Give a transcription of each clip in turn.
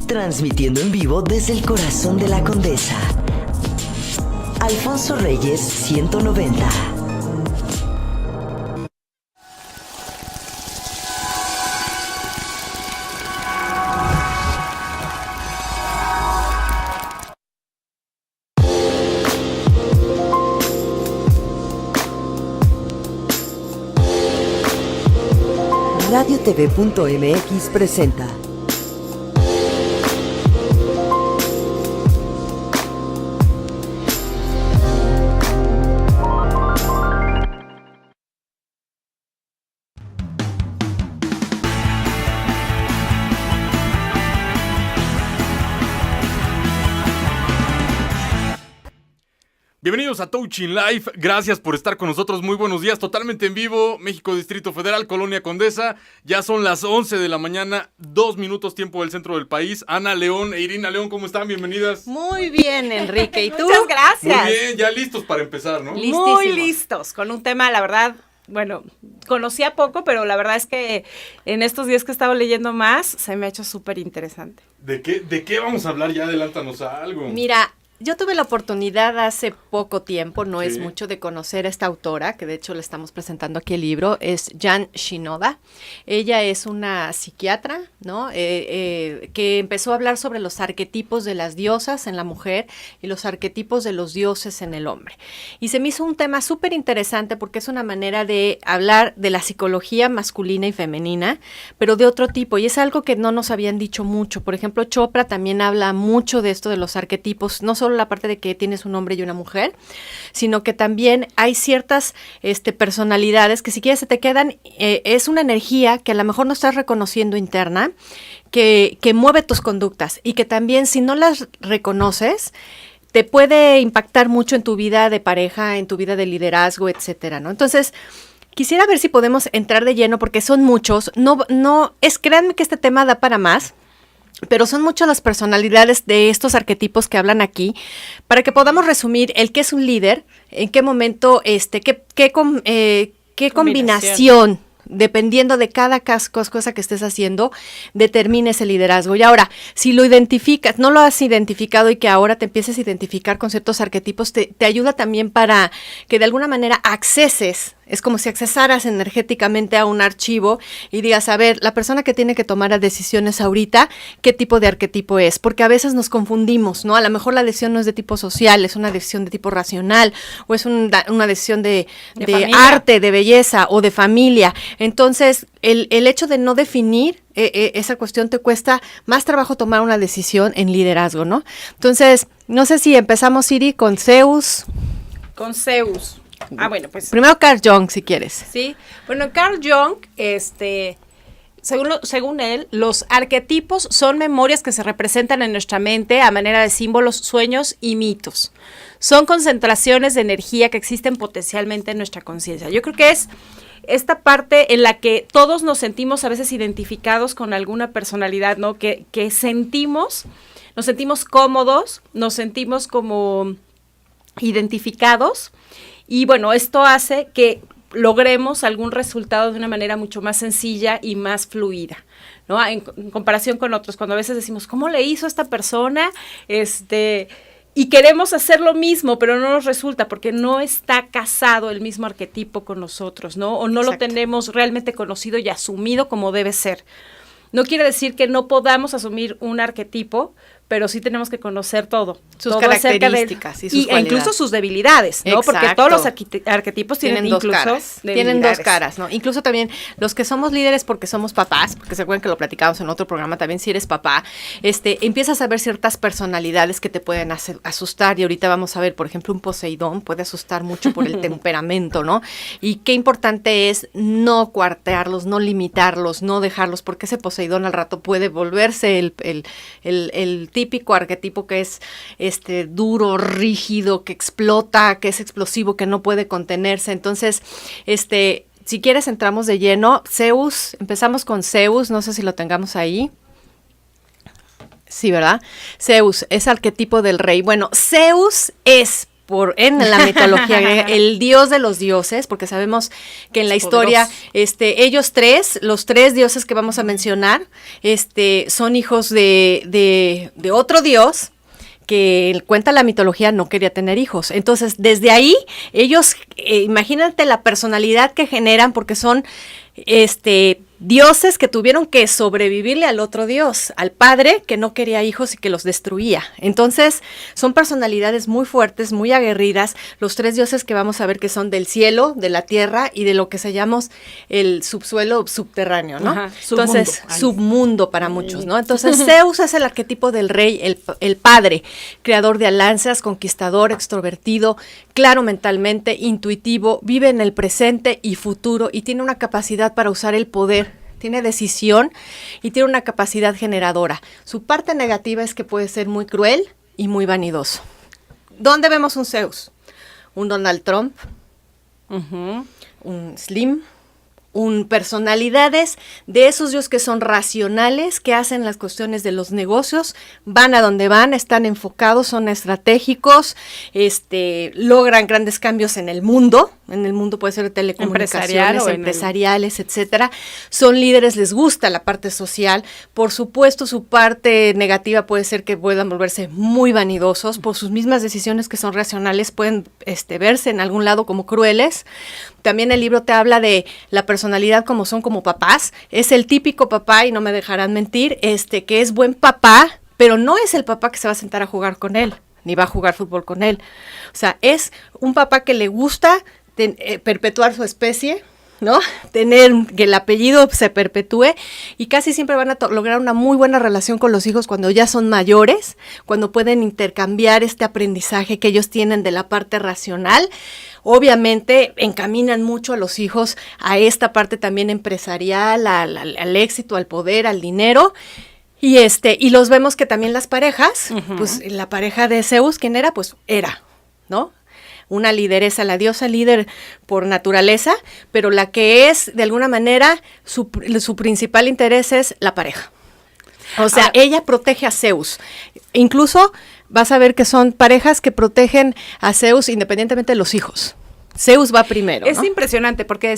transmitiendo en vivo desde el corazón de la Condesa. Alfonso Reyes 190. RadioTV.mx presenta Bienvenidos a Touching Life, gracias por estar con nosotros, muy buenos días, totalmente en vivo, México Distrito Federal, Colonia Condesa, ya son las 11 de la mañana, 2 minutos tiempo del centro del país. Ana León e Irina León, ¿cómo están? Bienvenidas. Muy bien, Enrique, ¿y tú? Muchas gracias. Muy bien, ya listos para empezar, ¿no? Listísimos. Muy listos, con un tema, la verdad, bueno, conocía poco, pero la verdad es que en estos días que he estado leyendo más, se me ha hecho súper interesante. ¿De qué vamos a hablar? Ya adelántanos a algo. Mira, yo tuve la oportunidad hace poco tiempo, no Sí. es mucho, de conocer a esta autora, que de hecho le estamos presentando aquí el libro, es Jan Shinoda. Ella es una psiquiatra, ¿no? Que empezó a hablar sobre los arquetipos de las diosas en la mujer y los arquetipos de los dioses en el hombre. Y se me hizo un tema súper interesante porque es una manera de hablar de la psicología masculina y femenina, pero de otro tipo, y es algo que no nos habían dicho mucho. Por ejemplo, Chopra también habla mucho de esto de los arquetipos, no solo la parte de que tienes un hombre y una mujer, sino que también hay ciertas personalidades que si quieres se te quedan, es una energía que a lo mejor no estás reconociendo interna, que mueve tus conductas y que también si no las reconoces, te puede impactar mucho en tu vida de pareja, en tu vida de liderazgo, etcétera, ¿no? Entonces, quisiera ver si podemos entrar de lleno porque son muchos, créanme que este tema da para más, pero son muchas las personalidades de estos arquetipos que hablan aquí, para que podamos resumir el qué es un líder, en qué momento, qué combinación, dependiendo de cada cosa que estés haciendo, determine ese liderazgo. Y ahora, si lo identificas, no lo has identificado y que ahora te empieces a identificar con ciertos arquetipos, te ayuda también para que de alguna manera acceses. Es como si accesaras energéticamente a un archivo y digas, a ver, la persona que tiene que tomar las decisiones ahorita, ¿qué tipo de arquetipo es? Porque a veces nos confundimos, ¿no? A lo mejor la decisión no es de tipo social, es una decisión de tipo racional, o es una decisión de arte, de belleza o de familia. Entonces, el hecho de no definir esa cuestión te cuesta más trabajo tomar una decisión en liderazgo, ¿no? Entonces, no sé si empezamos, Siri, con Zeus. Con Zeus. Bueno, pues. Primero Carl Jung, si quieres. Sí. Bueno, Carl Jung, según él, los arquetipos son memorias que se representan en nuestra mente a manera de símbolos, sueños y mitos. Son concentraciones de energía que existen potencialmente en nuestra conciencia. Yo creo que es esta parte en la que todos nos sentimos a veces identificados con alguna personalidad, ¿no? Que nos sentimos cómodos, nos sentimos como identificados. Y bueno, esto hace que logremos algún resultado de una manera mucho más sencilla y más fluida, ¿no? En comparación con otros, cuando a veces decimos, ¿cómo le hizo esta persona? Y queremos hacer lo mismo, pero no nos resulta porque no está casado el mismo arquetipo con nosotros, ¿no? O no Exacto. Lo tenemos realmente conocido y asumido como debe ser. No quiere decir que no podamos asumir un arquetipo, pero sí tenemos que conocer todo. Sus características y sus cualidades. Incluso sus debilidades, ¿no? Exacto. Porque todos los arquetipos tienen dos caras. Tienen dos caras, ¿no? Incluso también los que somos líderes porque somos papás, porque se acuerdan que lo platicamos en otro programa, también si eres papá, empiezas a ver ciertas personalidades que te pueden asustar y ahorita vamos a ver, por ejemplo, un Poseidón puede asustar mucho por el temperamento, ¿no? Y qué importante es no cuartearlos, no limitarlos, no dejarlos, porque ese Poseidón al rato puede volverse el típico arquetipo que es duro, rígido, que explota, que es explosivo, que no puede contenerse. Entonces, si quieres entramos de lleno. Zeus, empezamos con Zeus, no sé si lo tengamos ahí. Sí, ¿verdad? Zeus es arquetipo del rey. Bueno, Zeus es en la mitología griega, el dios de los dioses, porque sabemos que en la historia, ellos los tres dioses que vamos a mencionar, son hijos de otro dios, que cuenta la mitología no quería tener hijos. Entonces, desde ahí, ellos, imagínate la personalidad que generan, porque son, dioses que tuvieron que sobrevivirle al otro dios, al padre que no quería hijos y que los destruía. Entonces, son personalidades muy fuertes, muy aguerridas, los tres dioses que vamos a ver que son del cielo, de la tierra y de lo que se llama el subsuelo subterráneo, ¿no? Ajá, entonces, submundo para muchos, ¿no? Entonces, Zeus es el arquetipo del rey, el padre, creador de alianzas, conquistador, extrovertido, claro mentalmente, intuitivo, vive en el presente y futuro y tiene una capacidad para usar el poder. Tiene decisión y tiene una capacidad generadora. Su parte negativa es que puede ser muy cruel y muy vanidoso. ¿Dónde vemos un Zeus? Un Donald Trump, un Slim, personalidades de esos dioses que son racionales, que hacen las cuestiones de los negocios, van a donde van, están enfocados, son estratégicos, logran grandes cambios en el mundo puede ser de telecomunicaciones, empresariales, etcétera, son líderes, les gusta la parte social, por supuesto su parte negativa puede ser que puedan volverse muy vanidosos, por sus mismas decisiones que son racionales, pueden verse en algún lado como crueles. También el libro te habla de la personalidad como son como papás. Es el típico papá, y no me dejarán mentir, que es buen papá, pero no es el papá que se va a sentar a jugar con él, ni va a jugar fútbol con él. O sea, es un papá que le gusta perpetuar su especie, ¿no? Tener que el apellido se perpetúe, y casi siempre van a lograr una muy buena relación con los hijos cuando ya son mayores, cuando pueden intercambiar este aprendizaje que ellos tienen de la parte racional. Obviamente encaminan mucho a los hijos a esta parte también empresarial, al éxito, al poder, al dinero. Y los vemos que también las parejas, pues la pareja de Zeus, ¿quién era? Pues Hera, ¿no? Una lideresa, la diosa líder por naturaleza, pero la que es, de alguna manera, su principal interés es la pareja. O sea, ella protege a Zeus. Incluso vas a ver que son parejas que protegen a Zeus independientemente de los hijos. Zeus va primero, Es ¿no? impresionante porque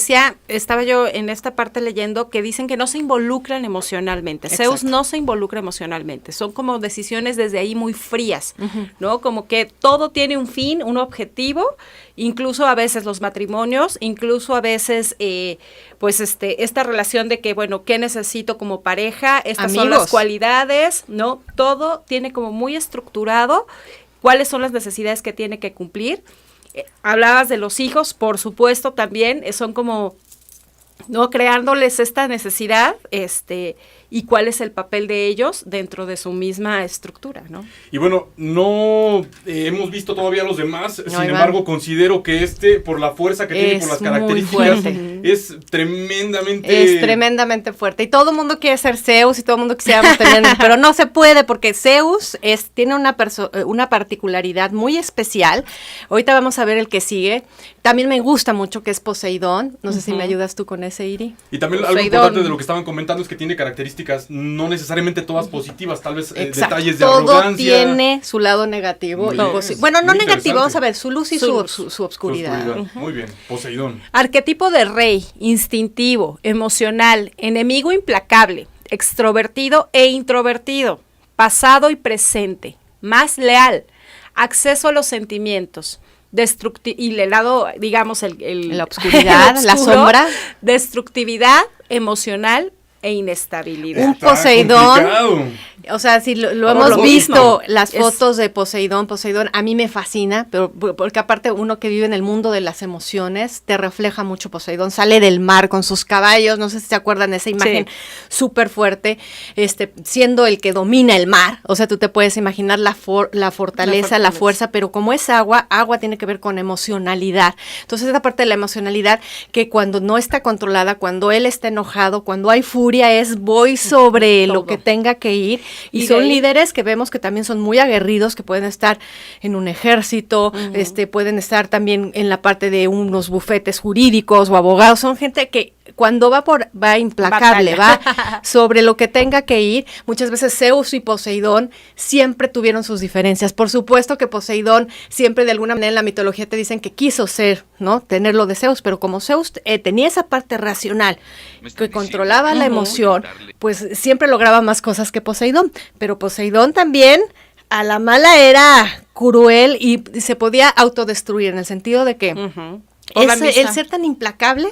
estaba yo en esta parte leyendo que dicen que no se involucran emocionalmente. Exacto. Zeus no se involucra emocionalmente. Son como decisiones desde ahí muy frías, ¿no? Como que todo tiene un fin, un objetivo, incluso a veces los matrimonios, incluso a veces, esta relación de que, bueno, ¿qué necesito como pareja? Estas son las cualidades, ¿no? Todo tiene como muy estructurado cuáles son las necesidades que tiene que cumplir. Hablabas de los hijos, por supuesto, también son como, ¿no? Creándoles esta necesidad, y cuál es el papel de ellos dentro de su misma estructura, ¿no? Y bueno, no hemos visto todavía los demás, No, sin Iván. embargo, considero que por la fuerza que tiene, por las muy características, fuerte. es tremendamente... Es tremendamente fuerte. Y todo el mundo quiere ser Zeus y todo el mundo quisiéramos tener, pero no se puede porque Zeus tiene una particularidad muy especial. Ahorita vamos a ver el que sigue. También me gusta mucho que es Poseidón. No sé si me ayudas tú con ese, Iri. Y también algo Poseidón. importante de lo que estaban comentando es que tiene características no necesariamente todas positivas, tal vez Exacto. detalles de todo arrogancia. tiene su lado negativo. Muy Y bien. bueno, no Muy negativo, vamos interesante. a ver, su luz y Su su Su obscuridad. oscuridad. Muy bien, Poseidón. Arquetipo de rey, instintivo, emocional, enemigo implacable, extrovertido e introvertido, pasado y presente, más leal, acceso a los sentimientos, y el lado, digamos, La oscuridad, el la oscuro, sombra. destructividad emocional e inestabilidad. Un Está Poseidón. complicado. O sea, si lo Por hemos lo visto, mismo, las es- fotos de Poseidón, a mí me fascina, pero porque aparte uno que vive en el mundo de las emociones, te refleja mucho Poseidón, sale del mar con sus caballos, no sé si se acuerdan de esa imagen súper fuerte, siendo el que domina el mar, o sea, tú te puedes imaginar la fortaleza, la fuerza, pero como es agua tiene que ver con emocionalidad. Entonces, esa parte de la emocionalidad que cuando no está controlada, cuando él está enojado, cuando hay furia, voy sobre Todo. lo que tenga que ir. Y Y de son ahí- líderes que vemos que también son muy aguerridos, que pueden estar en un ejército, pueden estar también en la parte de unos bufetes jurídicos o abogados. Son gente que cuando va implacable, va sobre lo que tenga que ir. Muchas veces Zeus y Poseidón siempre tuvieron sus diferencias. Por supuesto que Poseidón siempre de alguna manera en la mitología te dicen que quiso ser, ¿no? Tener lo de Zeus, pero como Zeus tenía esa parte racional que controlaba la emoción, pues siempre lograba más cosas que Poseidón. Pero Poseidón también a la mala era cruel y se podía autodestruir en el sentido de que el ser tan implacable,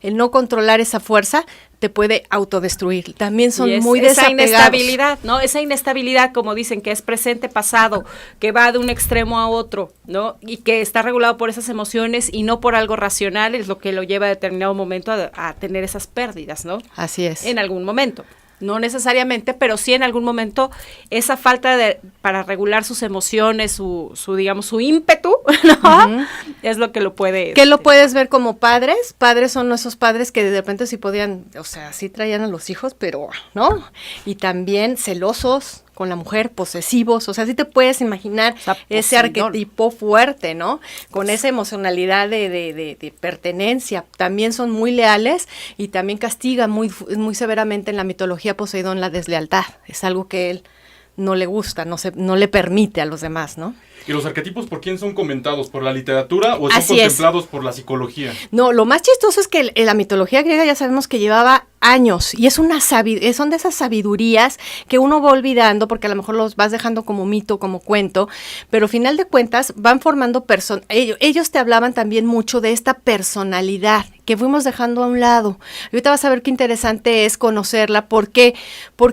el no controlar esa fuerza, te puede autodestruir. También son muy desapegados. Esa inestabilidad, ¿no? Esa inestabilidad, como dicen, que es presente, pasado, que va de un extremo a otro, ¿no? Y que está regulado por esas emociones y no por algo racional, es lo que lo lleva a determinado momento a tener esas pérdidas, ¿no? Así es. En algún momento. No necesariamente, pero sí en algún momento esa falta para regular sus emociones, su digamos, su ímpetu, ¿no? Es lo que lo puede... Que lo puedes ver como padres. Padres son esos padres que de repente sí podían, o sea, sí traían a los hijos, pero, ¿no? Y también celosos con la mujer, posesivos, o sea, sí te puedes imaginar ese arquetipo fuerte, ¿no? Con esa emocionalidad de pertenencia. También son muy leales y también castigan muy severamente en la mitología Poseidón la deslealtad. Es algo que él no le gusta, no le permite a los demás, ¿no? ¿Y los arquetipos por quién son comentados? ¿Por la literatura o son contemplados por la psicología? No, lo más chistoso es que la mitología griega ya sabemos que llevaba años y son de esas sabidurías que uno va olvidando porque a lo mejor los vas dejando como mito, como cuento, pero al final de cuentas van formando ellos te hablaban también mucho de esta personalidad que fuimos dejando a un lado. Y ahorita vas a ver qué interesante es conocerla, porque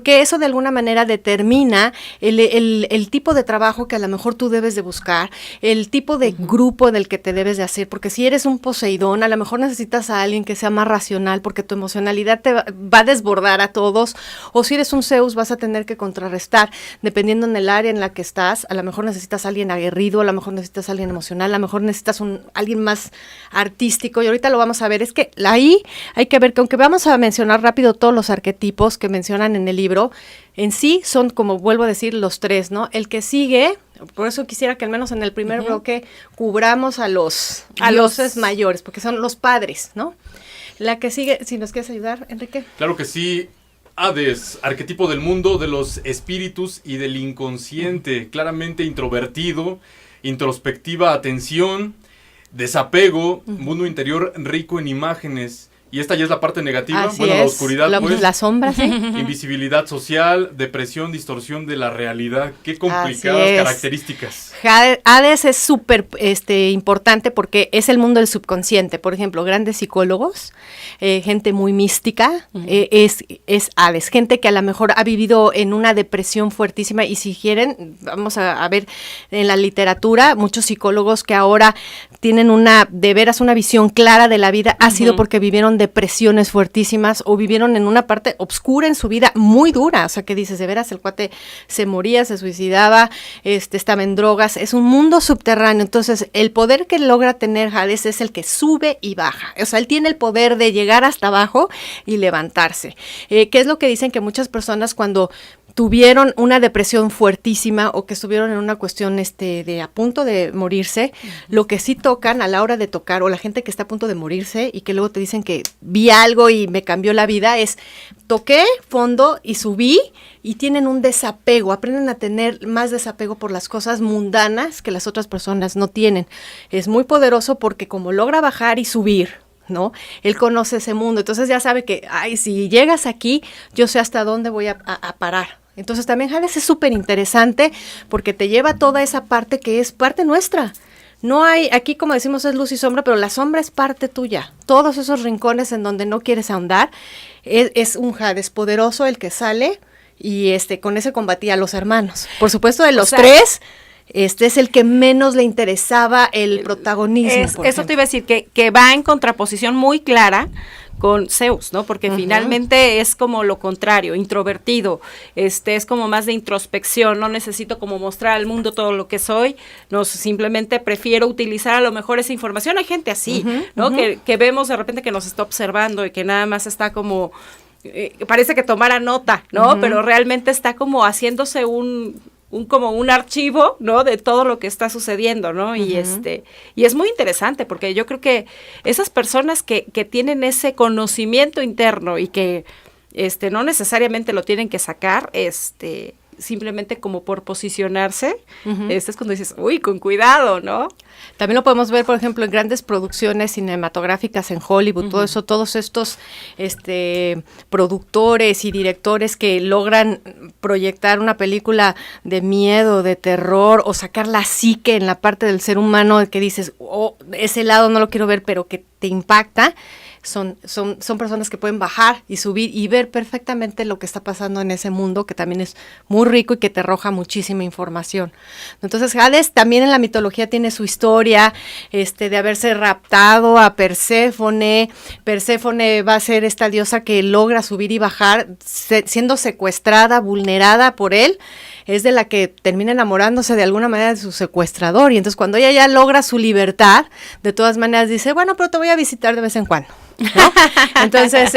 eso de alguna manera determina el tipo de trabajo que a lo mejor tú debes de buscar, el tipo de grupo del que te debes de hacer, porque si eres un Poseidón, a lo mejor necesitas a alguien que sea más racional, porque tu emocionalidad te va a desbordar a todos, o si eres un Zeus vas a tener que contrarrestar, dependiendo en el área en la que estás, a lo mejor necesitas a alguien aguerrido, a lo mejor necesitas a alguien emocional, a lo mejor necesitas alguien más artístico, y ahorita lo vamos a ver. Es que ahí hay que ver que aunque vamos a mencionar rápido todos los arquetipos que mencionan en el libro, en sí son, como vuelvo a decir, los tres, ¿no? El que sigue, por eso quisiera que al menos en el primer bloque cubramos a los dioses mayores, porque son los padres, ¿no? La que sigue, si nos quieres ayudar, Enrique. Claro que sí. Hades, arquetipo del mundo de los espíritus y del inconsciente, claramente introvertido, introspectiva atención, desapego, mundo interior rico en imágenes. Y esta ya es la parte negativa. Así bueno, es. La oscuridad, pues. La sombra, sí. Invisibilidad social, depresión, distorsión de la realidad. Qué complicadas características. Hades es súper importante porque es el mundo del subconsciente. Por ejemplo, grandes psicólogos, gente muy mística, es Hades. Gente que a lo mejor ha vivido en una depresión fuertísima. Y si quieren, vamos a ver en la literatura, muchos psicólogos que ahora tienen de veras una visión clara de la vida, ha sido porque vivieron depresiones fuertísimas o vivieron en una parte oscura en su vida muy dura, o sea que dices, de veras, el cuate se moría, se suicidaba, estaba en drogas, es un mundo subterráneo. Entonces el poder que logra tener Hades es el que sube y baja, o sea, él tiene el poder de llegar hasta abajo y levantarse, que es lo que dicen que muchas personas cuando tuvieron una depresión fuertísima o que estuvieron en una cuestión de a punto de morirse, lo que sí tocan a la hora de tocar, o la gente que está a punto de morirse y que luego te dicen que vi algo y me cambió la vida, es toqué fondo y subí, y tienen un desapego, aprenden a tener más desapego por las cosas mundanas que las otras personas no tienen. Es muy poderoso porque como logra bajar y subir, ¿no? Él conoce ese mundo, entonces ya sabe que, si llegas aquí, yo sé hasta dónde voy a parar. Entonces también Hades es súper interesante porque te lleva a toda esa parte que es parte nuestra. No hay, aquí como decimos es luz y sombra, pero la sombra es parte tuya. Todos esos rincones en donde no quieres ahondar, es un Hades poderoso el que sale y con ese combatía a los hermanos. Por supuesto, de los tres, es el que menos le interesaba el protagonismo. Eso te iba a decir, que va en contraposición muy clara con Zeus, ¿no? Porque finalmente es como lo contrario, introvertido, es como más de introspección, no necesito como mostrar al mundo todo lo que soy, no, simplemente prefiero utilizar a lo mejor esa información. Hay gente así, ¿no? Que vemos de repente que nos está observando y que nada más está como, parece que tomara nota, ¿no? Pero realmente está como haciéndose como un archivo, ¿no? De todo lo que está sucediendo, ¿no? Y y es muy interesante porque yo creo que esas personas que tienen ese conocimiento interno y que no necesariamente lo tienen que sacar, simplemente como por posicionarse, es cuando dices, uy, con cuidado, ¿no? También lo podemos ver, por ejemplo, en grandes producciones cinematográficas en Hollywood, todo eso, todos estos productores y directores que logran proyectar una película de miedo, de terror, o sacar la psique en la parte del ser humano que dices, oh, ese lado no lo quiero ver, pero que te impacta. Son personas que pueden bajar y subir y ver perfectamente lo que está pasando en ese mundo, que también es muy rico y que te arroja muchísima información. Entonces, Hades también en la mitología tiene su historia, de haberse raptado a Perséfone. Perséfone va a ser esta diosa que logra subir y bajar, siendo secuestrada, vulnerada por él. Es de la que termina enamorándose de alguna manera de su secuestrador. Y entonces cuando ella ya logra su libertad, de todas maneras dice, bueno, pero te voy a visitar de vez en cuando, ¿no? Entonces,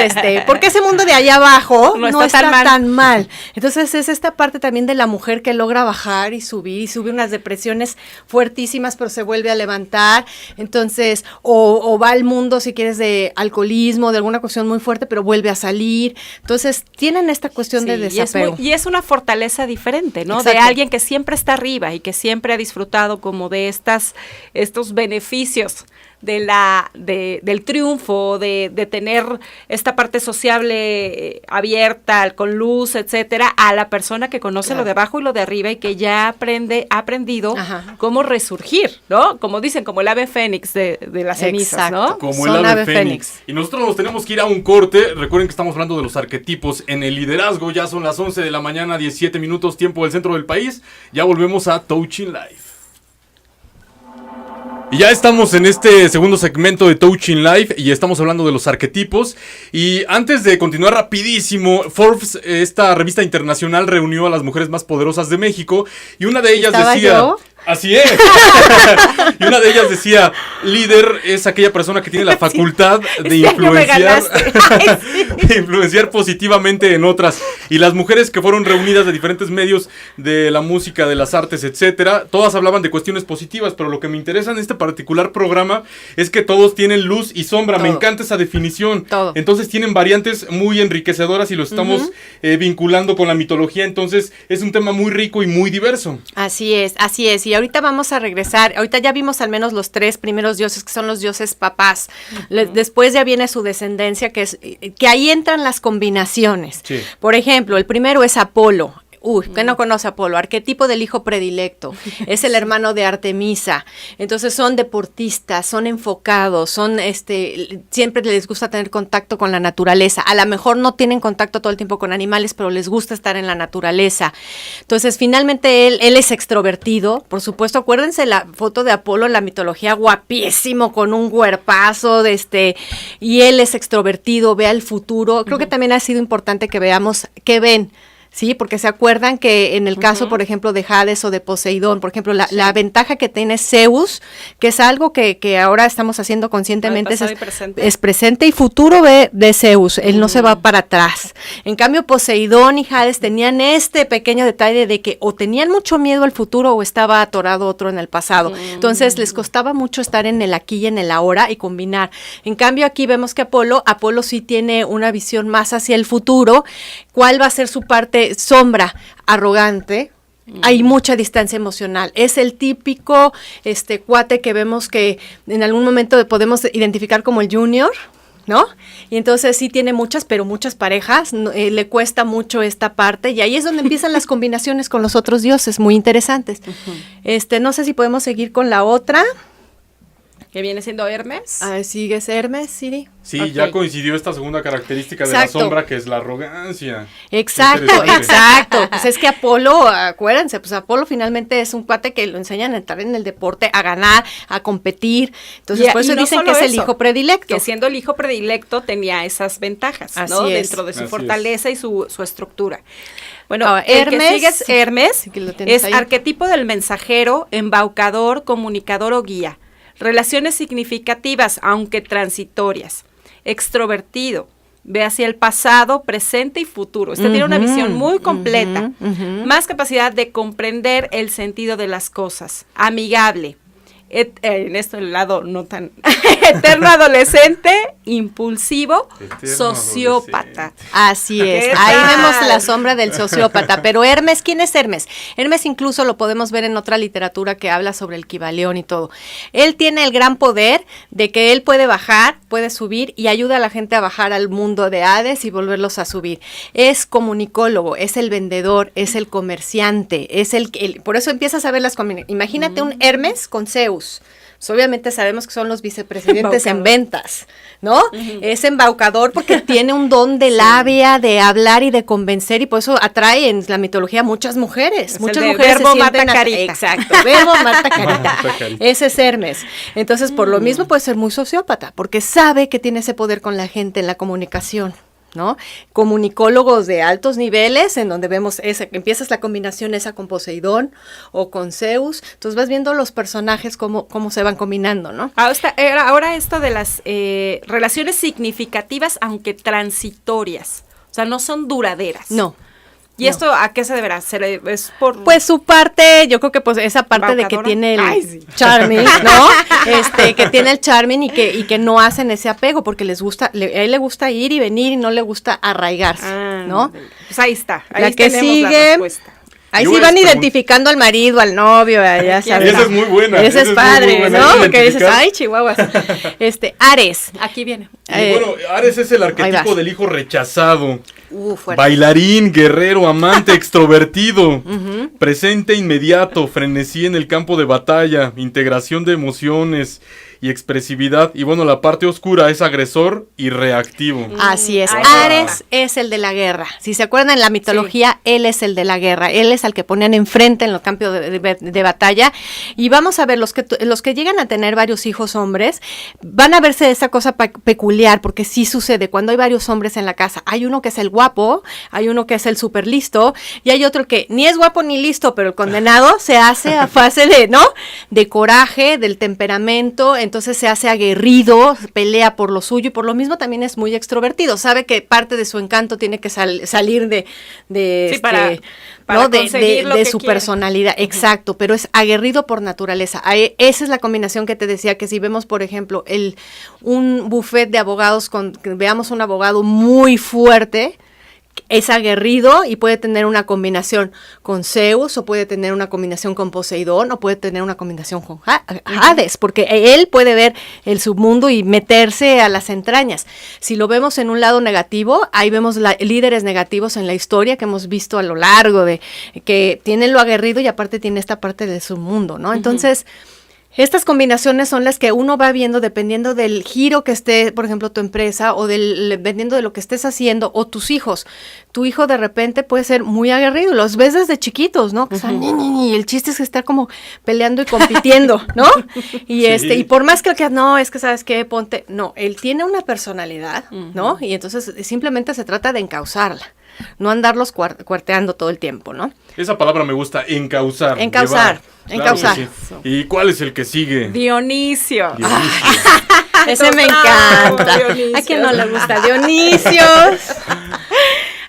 porque ese mundo de allá abajo no está tan mal. Entonces es esta parte también de la mujer que logra bajar y sube unas depresiones fuertísimas, pero se vuelve a levantar. Entonces, o va al mundo, si quieres, de alcoholismo, de alguna cuestión muy fuerte, pero vuelve a salir. Entonces, tienen esta cuestión de desapego. Y es una fortaleza diferente, ¿no? Exacto. De alguien que siempre está arriba y que siempre ha disfrutado como de estos beneficios del triunfo, de tener esta parte sociable abierta, con luz, etcétera, a la persona que conoce lo de abajo y lo de arriba y que ya ha aprendido cómo resurgir, ¿no? Como dicen, como el ave fénix de las cenizas, ¿no? Como el ave fénix. Y nosotros nos tenemos que ir a un corte. Recuerden que estamos hablando de los arquetipos en el liderazgo. Ya son las 11 de la mañana, 17 minutos, tiempo del centro del país. Ya volvemos a Touching Life. Y ya estamos en este segundo segmento de Touching Life y estamos hablando de los arquetipos. Y antes de continuar rapidísimo, Forbes, esta revista internacional, reunió a las mujeres más poderosas de México y una de ellas decía... ¿Yo? Así es. Y una de ellas decía, líder es aquella persona que tiene la facultad de influenciar positivamente en otras. Y las mujeres que fueron reunidas de diferentes medios de la música, de las artes, etcétera, todas hablaban de cuestiones positivas, pero lo que me interesa en este particular programa es que todos tienen luz y sombra. Todo. Me encanta esa definición. Todo. Entonces tienen variantes muy enriquecedoras y lo estamos vinculando con la mitología. Entonces es un tema muy rico y muy diverso. Así es. Y ahorita vamos a regresar, ahorita ya vimos al menos los 3 primeros dioses, que son los dioses papás. Después ya viene su descendencia, que ahí entran las combinaciones. Sí. Por ejemplo, el primero es Apolo. ¿Quién no conoce a Apolo? Arquetipo del hijo predilecto, es el hermano de Artemisa. Entonces son deportistas, son enfocados, siempre les gusta tener contacto con la naturaleza. A lo mejor no tienen contacto todo el tiempo con animales, pero les gusta estar en la naturaleza. Entonces, finalmente él es extrovertido. Por supuesto, acuérdense la foto de Apolo en la mitología, guapísimo, con un cuerpazo, y él es extrovertido, ve al futuro. Creo que también ha sido importante que veamos qué ven. Sí, porque se acuerdan que en el caso, por ejemplo, de Hades o de Poseidón, por ejemplo, la ventaja que tiene Zeus, que es algo que ahora estamos haciendo conscientemente, es presente y futuro de Zeus, él no se va para atrás. En cambio, Poseidón y Hades tenían este pequeño detalle de que o tenían mucho miedo al futuro o estaba atorado otro en el pasado. Entonces, les costaba mucho estar en el aquí y en el ahora y combinar. En cambio, aquí vemos que Apolo sí tiene una visión más hacia el futuro. ¿Cuál va a ser su parte sombra? Arrogante. Hay mucha distancia emocional. Es el típico cuate que vemos que en algún momento podemos identificar como el junior, ¿no? Y entonces sí tiene muchas parejas, le cuesta mucho esta parte, y ahí es donde empiezan las combinaciones con los otros dioses, muy interesantes. No sé si podemos seguir con la otra. ¿Que viene siendo Hermes? ¿Sigues Hermes, Siri? Sí, okay. Ya coincidió esta segunda característica de la sombra, que es la arrogancia. Exacto. Pues es que Apolo, acuérdense, pues Apolo finalmente es un cuate que lo enseñan a entrar en el deporte, a ganar, a competir. Entonces, por eso dicen que es el hijo predilecto. Que siendo el hijo predilecto tenía esas ventajas, ¿no? Dentro de su fortaleza y su estructura. Bueno, Hermes, el que sigue es Hermes, es arquetipo del mensajero, embaucador, comunicador o guía. Relaciones significativas, aunque transitorias. Extrovertido, ve hacia el pasado, presente y futuro. Tiene una visión muy completa, más capacidad de comprender el sentido de las cosas, amigable. En esto el lado no tan eterno adolescente, impulsivo, sociópata. Así es, ¿Qué ahí tal? vemos la sombra del sociópata, pero Hermes, ¿quién es Hermes? Hermes incluso lo podemos ver en otra literatura que habla sobre el Kybalión y todo. Él tiene el gran poder de que él puede bajar, puede subir y ayuda a la gente a bajar al mundo de Hades y volverlos a subir. Es comunicólogo, es el vendedor, es el comerciante, es por eso empiezas a ver las combinaciones. Imagínate un Hermes con Zeus. Pues obviamente sabemos que son los vicepresidentes en ventas, ¿no? Es embaucador porque tiene un don de labia, de hablar y de convencer, y por eso atrae en la mitología muchas mujeres. Es Muchas el de mujeres verbo se sienten mata carita. Exacto, verbo mata carita. Mata carita. Ese es Hermes. Entonces, por lo mismo puede ser muy sociópata, porque sabe que tiene ese poder con la gente en la comunicación, ¿no? Comunicólogos de altos niveles, en donde vemos empiezas la combinación esa con Poseidón o con Zeus, entonces vas viendo los personajes cómo se van combinando, ¿no? Ahora esto de las relaciones significativas, aunque transitorias, o sea, no son duraderas. No. ¿Y esto a qué se deberá? ¿Es por Pues su parte, yo creo que pues esa parte de que embaucadora? tiene el Ay, sí. charming, ¿no? Que tiene el charming y que no hacen ese apego porque les gusta, a él le gusta ir y venir y no le gusta arraigarse, ¿no? Pues ahí está, ahí La que tenemos la sigue, respuesta. ahí Yo sí voy a van preguntar- identificando al marido, al novio, ya sabes. Esa es muy buena. Esa esa es muy padre, buena, ¿no? hay que Porque dices, identificar. ay, chihuahuas. Ares. Aquí viene. Y bueno, Ares es el ahí arquetipo vas. del hijo rechazado. Fuerte. Bailarín, guerrero, amante, extrovertido, presente inmediato, frenesí en el campo de batalla, integración de emociones y expresividad. Y bueno, la parte oscura es agresor y reactivo. Así es. Ahí Ares es el de la guerra. Si se acuerdan en la mitología, él es el de la guerra. Él es al que ponían enfrente en los campos de batalla. Y vamos a ver, los que llegan a tener varios hijos hombres, van a verse esa cosa peculiar, porque sí sucede cuando hay varios hombres en la casa. Hay uno que es el guapo, hay uno que es el súper listo, y hay otro que ni es guapo ni listo, pero el condenado se hace a fase de, ¿no? De coraje, del temperamento. Entonces se hace aguerrido, pelea por lo suyo y por lo mismo también es muy extrovertido. Sabe que parte de su encanto tiene que salir de para ¿no? conseguir lo de que su quiere. personalidad. Exacto, pero es aguerrido por naturaleza. Esa es la combinación que te decía, que si vemos, por ejemplo, un buffet de abogados, que veamos un abogado muy fuerte, es aguerrido y puede tener una combinación con Zeus, o puede tener una combinación con Poseidón, o puede tener una combinación con Hades, porque él puede ver el submundo y meterse a las entrañas. Si lo vemos en un lado negativo, ahí vemos líderes negativos en la historia que hemos visto a lo largo de que tienen lo aguerrido y aparte tiene esta parte del submundo, ¿no? Entonces, estas combinaciones son las que uno va viendo dependiendo del giro que esté, por ejemplo, tu empresa, o dependiendo de lo que estés haciendo, o tus hijos. Tu hijo de repente puede ser muy aguerrido, los ves desde chiquitos, ¿no? Que están, y el chiste es que está como peleando y compitiendo, ¿no? Y Sí. y por más que no, es que sabes qué, ponte, no, él tiene una personalidad, ¿no? Y entonces simplemente se trata de encauzarla, no andarlos cuarteando todo el tiempo, ¿no? Esa palabra me gusta, encauzar. Encauzar, llevar. encauzar. Claro que sí. ¿Y cuál es el que sigue? Dionisio. Dionisio. Ese me Bravo, encanta. Dionisio. ¿A quién no le gusta Dionisio?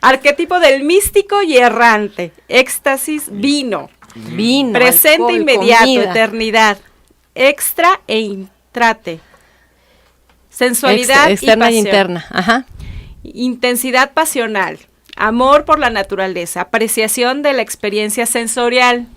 Arquetipo del místico y errante. Éxtasis, vino. Vino, Presente alcohol, inmediato, comida. eternidad. Extra e intrate. Sensualidad Externa y y pasión. interna. Ajá. Intensidad pasional. Amor por la naturaleza. Apreciación de la experiencia sensorial.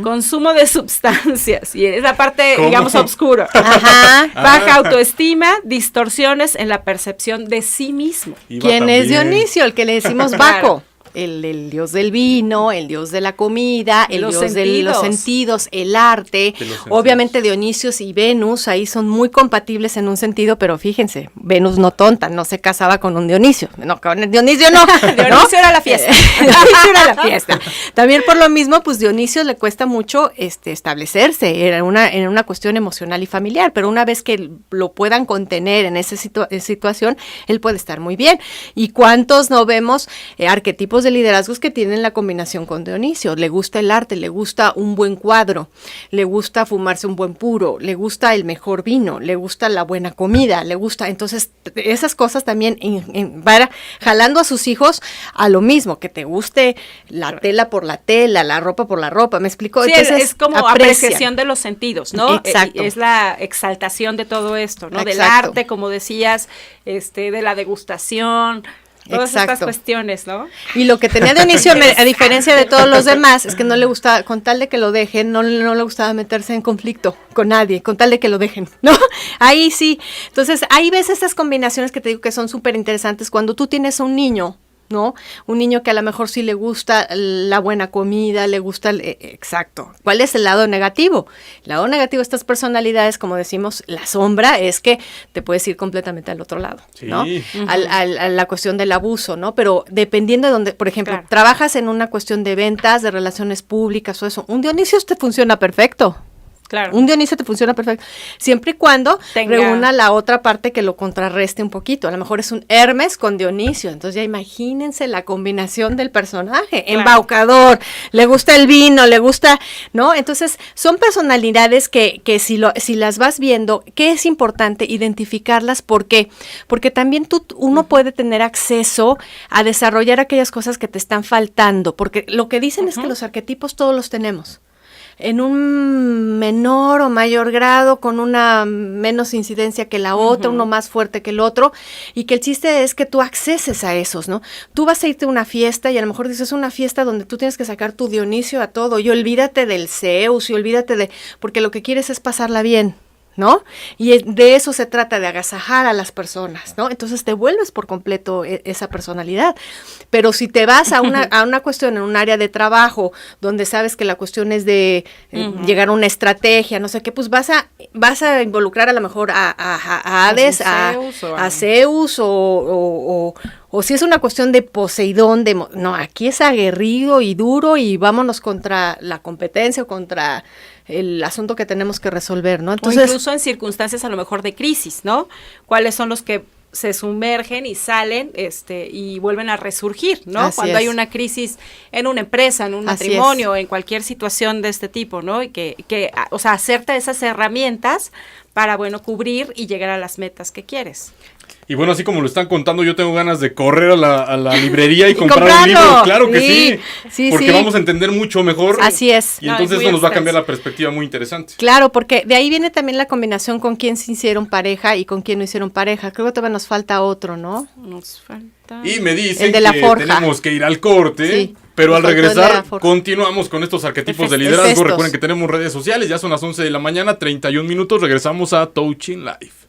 Consumo de sustancias. Y es la parte, ¿Cómo? digamos, oscura. Ajá. Baja autoestima, distorsiones en la percepción de sí mismo. Iba ¿Quién es también. Dionisio? El que le decimos Claro. Baco. El dios del vino, el dios de la comida, el Los dios de los sentidos, el arte. De los sentidos. Obviamente Dionisio y Venus ahí son muy compatibles en un sentido, pero fíjense, Venus no tonta, no se casaba con un Dionisio. No, con el Dionisio no. Dionisio era la fiesta. Dionisio era la fiesta. También por lo mismo, pues Dionisio le cuesta mucho establecerse en una cuestión emocional y familiar, pero una vez que lo puedan contener en esa situación, él puede estar muy bien. ¿Y cuántos no vemos arquetipos arquetipos de liderazgos que tienen la combinación con Dionisio. Le gusta el arte, le gusta un buen cuadro, le gusta fumarse un buen puro, le gusta el mejor vino, le gusta la buena comida, le gusta. Entonces, esas cosas también van jalando a sus hijos a lo mismo, que te guste la tela por la tela, la ropa por la ropa. ¿Me explico? Sí, entonces, es como apreciación de los sentidos, ¿no? Exacto. Es la exaltación de todo esto, ¿no? Del Exacto. arte, como decías, de la degustación, todas Exacto. estas cuestiones, ¿no? Y lo que tenía Dionisio, a diferencia de todos los demás, es que no le gustaba, con tal de que lo dejen, no le gustaba meterse en conflicto con nadie, con tal de que lo dejen, ¿no? Ahí sí. Entonces, ahí ves estas combinaciones que te digo que son súper interesantes cuando tú tienes a un niño, ¿no? Un niño que a lo mejor sí le gusta la buena comida, le gusta exacto. ¿Cuál es el lado negativo? El lado negativo de estas personalidades, como decimos, la sombra es que te puedes ir completamente al otro lado, Sí. ¿no? A la cuestión del abuso, ¿no? Pero dependiendo de donde, por ejemplo, Claro. trabajas en una cuestión de ventas, de relaciones públicas o eso, un Dionisio te funciona perfecto. Claro. Un Dionisio te funciona perfecto, siempre y cuando reúna la otra parte que lo contrarreste un poquito. A lo mejor es un Hermes con Dionisio, entonces ya imagínense la combinación del personaje, Claro. embaucador, le gusta el vino, le gusta, ¿no? Entonces son personalidades que si las vas viendo, que es importante identificarlas. ¿Por qué? Porque también uno puede tener acceso a desarrollar aquellas cosas que te están faltando, porque lo que dicen es que los arquetipos todos los tenemos. En un menor o mayor grado, con una menos incidencia que la otra, uno más fuerte que el otro, y que el chiste es que tú acceses a esos, ¿no? Tú vas a irte a una fiesta y a lo mejor dices una fiesta donde tú tienes que sacar tu Dionisio a todo, y olvídate del Zeus, y olvídate porque lo que quieres es pasarla bien, ¿no? Y de eso se trata, de agasajar a las personas, ¿no? Entonces te vuelves por completo esa personalidad. Pero si te vas a una cuestión en un área de trabajo donde sabes que la cuestión es de llegar a una estrategia, no sé qué, pues vas a involucrar a lo mejor a Hades, a Zeus o si es una cuestión de Poseidón, no, aquí es aguerrido y duro y vámonos contra la competencia o contra el asunto que tenemos que resolver, ¿no? Entonces, o incluso en circunstancias a lo mejor de crisis, ¿no? ¿Cuáles son los que se sumergen y salen y vuelven a resurgir, ¿no? Así Cuando es. hay una crisis en una empresa, en un Así matrimonio, en cualquier situación de este tipo, ¿no? Y o sea, hacerte esas herramientas para, bueno, cubrir y llegar a las metas que quieres. Y bueno, así como lo están contando, yo tengo ganas de correr a la librería y comprar un comprarlo. libro. Claro que sí. Sí, porque sí. vamos a entender mucho mejor. Así es. Y entonces muy eso nos va a extenso. cambiar la perspectiva muy interesante. Claro, porque de ahí viene también la combinación con quién se hicieron pareja y con quién no hicieron pareja. Creo que todavía nos falta otro, ¿no? Nos falta... Y me dicen El de la que forja. tenemos que ir al corte, Sí, pero nos al faltó el de regresar la forja. continuamos con estos arquetipos de Es liderazgo. estos. Recuerden que tenemos redes sociales, ya son las 11 de la mañana, 31 minutos, regresamos a Touching Life.